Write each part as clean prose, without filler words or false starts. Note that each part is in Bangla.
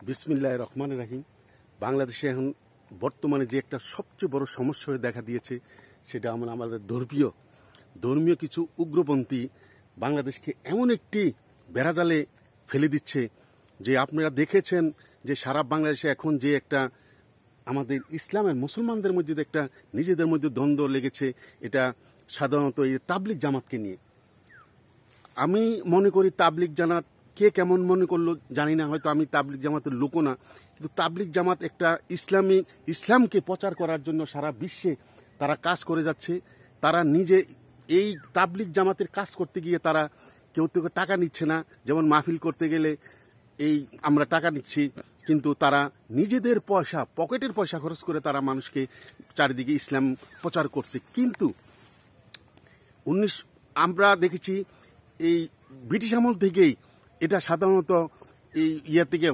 বিসমিল্লাহির রহমানির রহিম। বাংলাদেশে এখন বর্তমানে যে একটা সবচেয়ে বড় সমস্যা হয়ে দেখা দিয়েছে সেটা আমাদের ধর্মীয় কিছু উগ্রপন্থী বাংলাদেশকে এমন একটি বেড়াজালে ফেলে দিচ্ছে যে আপনারা দেখেছেন যে সারা বাংলাদেশে এখন যে একটা আমাদের ইসলামের মুসলমানদের মধ্যে যে একটা নিজেদের মধ্যে দ্বন্দ্ব লেগেছে, এটা সাধারণত এই তাবলিগ জামাতকে নিয়ে। আমি মনে করি তাবলিগ জামাত কে কেমন মনে করলো জানি না, হয়তো আমি তাবলিগ জামাতের লোকও না, কিন্তু তাবলিগ জামাত একটা ইসলামকে প্রচার করার জন্য সারা বিশ্বে তারা কাজ করে যাচ্ছে। তারা নিজে এই তাবলিগ জামাতের কাজ করতে গিয়ে তারা কেউ টাকা নিচ্ছে না, যেমন মাহফিল করতে গেলে এই আমরা টাকা নিচ্ছি, কিন্তু তারা নিজেদের পয়সা, পকেটের পয়সা খরচ করে তারা মানুষকে চারিদিকে ইসলাম প্রচার করছে। কিন্তু আমরা দেখেছি এই ব্রিটিশ আমল থেকেই এটা সাধারণত এই থেকে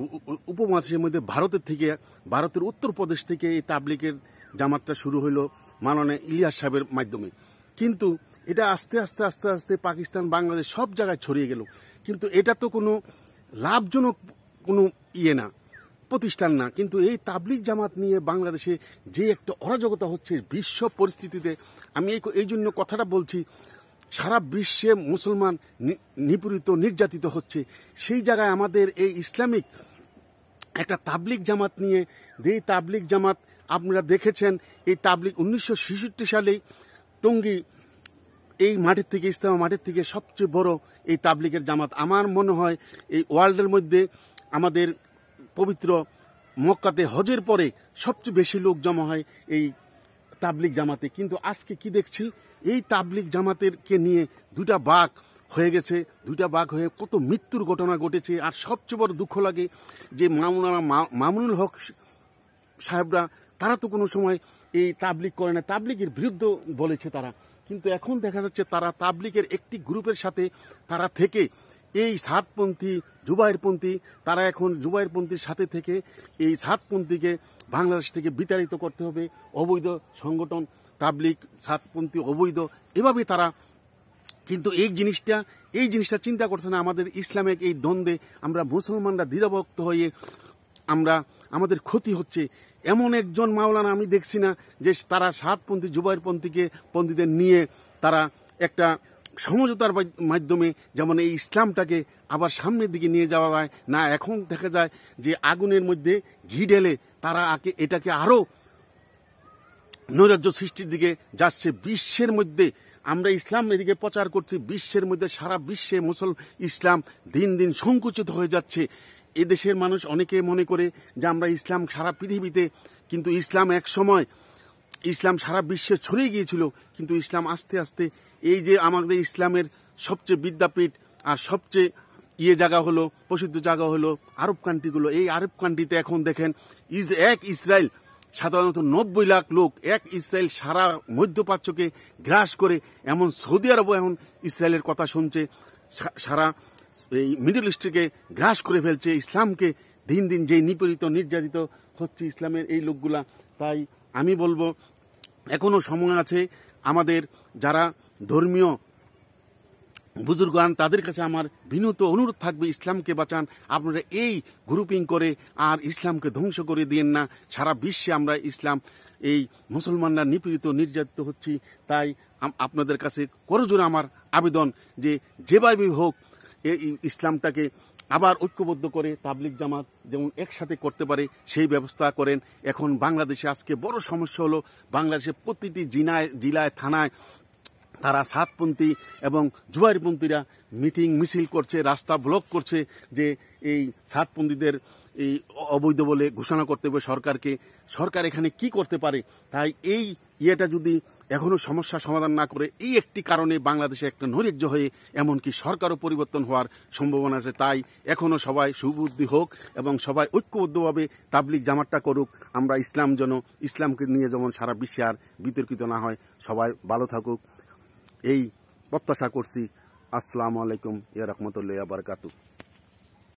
উপমহাদেশের মধ্যে ভারতের উত্তরপ্রদেশ থেকে এই তাবলিগের জামাতটা শুরু হলো মাননীয় ইলিয়াস সাহেবের মাধ্যমে। কিন্তু এটা আস্তে আস্তে পাকিস্তান, বাংলাদেশ সব জায়গায় ছড়িয়ে গেল। কিন্তু এটা তো কোনো লাভজনক কোনো না, প্রতিষ্ঠান না। কিন্তু এই তাবলিগ জামাত নিয়ে বাংলাদেশে যে একটা অরাজকতা হচ্ছে বিশ্ব পরিস্থিতিতে, আমি এই জন্য কথাটা বলছি, সারা বিশ্বে মুসলমান নিপীড়িত, নির্যাতিত হচ্ছে। সেই জায়গায় আমাদের এই ইসলামিক একটা তাবলিগ জামাত নিয়ে, যেই তাবলিগ জামাত আপনারা দেখেছেন, এই তাবলিগ 1966 সালেই টঙ্গী এই মাঠের থেকে, ইস্তেমা মাঠের থেকে সবচেয়ে বড় এই তাবলিগের জামাত। আমার মনে হয় এই ওয়ার্ল্ডের মধ্যে আমাদের পবিত্র মক্কাতে হজের পরে সবচেয়ে বেশি লোক জমা হয় এই তাবলিগ জামাতে। কিন্তু আজকে কি দেখছি, এই তাবলিগ জামাতেরকে নিয়ে দুইটা বাঘ হয়ে গেছে, দুইটা বাঘ হয়ে কত মৃত্যুর ঘটনা ঘটেছে। আর সবচেয়ে বড় দুঃখ লাগে যে মামুনুল হক সাহেবরা, তারা তো কোনো সময় এই তাবলিগ করে না, তাবলিগের বিরুদ্ধে বলেছে তারা। কিন্তু এখন দেখা যাচ্ছে তারা তাবলিগের একটি গ্রুপের সাথে তারা থেকে এই সাতপন্থী, জুবাইরপন্থী, তারা এখন জুবাইরপন্থীর সাথে থেকে এই সাতপন্থীকে বাংলাদেশ থেকে বিতাড়িত করতে হবে। অবৈধ সংগঠন তাবলিগ, সাতপন্থী অবৈধ, এভাবে তারা কিন্তু এই জিনিসটা চিন্তা করছে না। আমাদের ইসলামিক এই দ্বন্দ্বে আমরা মুসলমানরা দ্বিধাভক্ত হয়ে আমাদের ক্ষতি হচ্ছে। এমন একজন মাওলানা আমি দেখছি না যে তারা সাতপন্থী, জুবাইরপন্থীদের নিয়ে তারা একটা সমঝোতার মাধ্যমে যেমন এই ইসলামটাকে আবার সামনের দিকে নিয়ে যাওয়া যায় না। এখন দেখা যায় যে আগুনের মধ্যে ঘি ঢেলে তারা এটাকে আরো নৈরাজ্য সৃষ্টির দিকে যাচ্ছে। বিশ্বের মধ্যে আমরা ইসলাম এদিকে প্রচার করছি, বিশ্বের মধ্যে সারা বিশ্বে ইসলাম দিন দিন সংকুচিত হয়ে যাচ্ছে। এদেশের মানুষ অনেকে মনে করে যে আমরা ইসলাম সারা পৃথিবীতে, কিন্তু ইসলাম এক সময় ইসলাম সারা বিশ্বে ছড়িয়ে গিয়েছিল। কিন্তু ইসলাম আস্তে আস্তে এই যে আমাদের ইসলামের সবচেয়ে বিদ্যাপীঠ আর সবচেয়ে জায়গা হলো, প্রসিদ্ধ জায়গা হলো আরব কান্ট্রিগুলো। এই আরব কান্ট্রিতে এখন দেখেন এক ইসরায়েল, সাধারণত 90 লাখ লোক, এক ইসরায়েল সারা মধ্যপ্রাচ্যকে গ্রাস করে, এমন সৌদি আরবও এখন ইসরায়েলের কথা শুনছে, সারা এই মিডল ইস্টকে গ্রাস করে ফেলছে। ইসলামকে দিন দিন যে নিপীড়িত, নির্যাতিত হচ্ছে ইসলামের এই লোকগুলা। তাই আমি বলবো এখনো সময় আছে। আমাদের যারা ধর্মীয় বুজুর্গান, তাদের কাছে আমার বিনীত অনুরোধ থাকবে, ইসলামকে বাঁচান। আপনারা এই গ্রুপিং করে আর ইসলামকে ধ্বংস করে দিয়েন না। সারা বিশ্বে আমরা এই মুসলমানরা নিপীড়িত, নির্যাতিত হচ্ছি। তাই আপনাদের কাছে করজোড়ে আমার আবেদন যে যেভাবে হোক এই ইসলামটাকে আবার ঐক্যবদ্ধ করে তাবলিগ জামাত যেমন একসাথে করতে পারে সেই ব্যবস্থা করেন। এখন বাংলাদেশে আজকে বড় সমস্যা হলো, বাংলাদেশে প্রতিটি জেলায় থানায় তারা সাতপন্থী এবং জুবাইরপন্থীরা মিটিং মিছিল করছে, রাস্তা ব্লক করছে যে এই সাতপন্থীদের এই অবৈধ বলে ঘোষণা করতে হবে সরকারকে। সরকার এখানে কি করতে পারে? তাই এই যদি এখনো সমস্যা সমাধান না করে, এই একটি কারণে বাংলাদেশে একটা নৈরাজ্য হয়ে এমনকি সরকারও পরিবর্তন হওয়ার সম্ভাবনা আছে। তাই এখনো সবাই সুবুদ্ধি হোক এবং সবাই ঐক্যবদ্ধভাবে তাবলিগ জামাতটা করুক। আমরা ইসলামকে নিয়ে যেমন সারা বিশ্বে আর বিতর্কিত না হয়, সবাই ভালো থাকুক এই প্রত্যাশা করছি। আসসালামু আলাইকুম ওয়া রাহমাতুল্লাহি ওয়া বারাকাতুহু।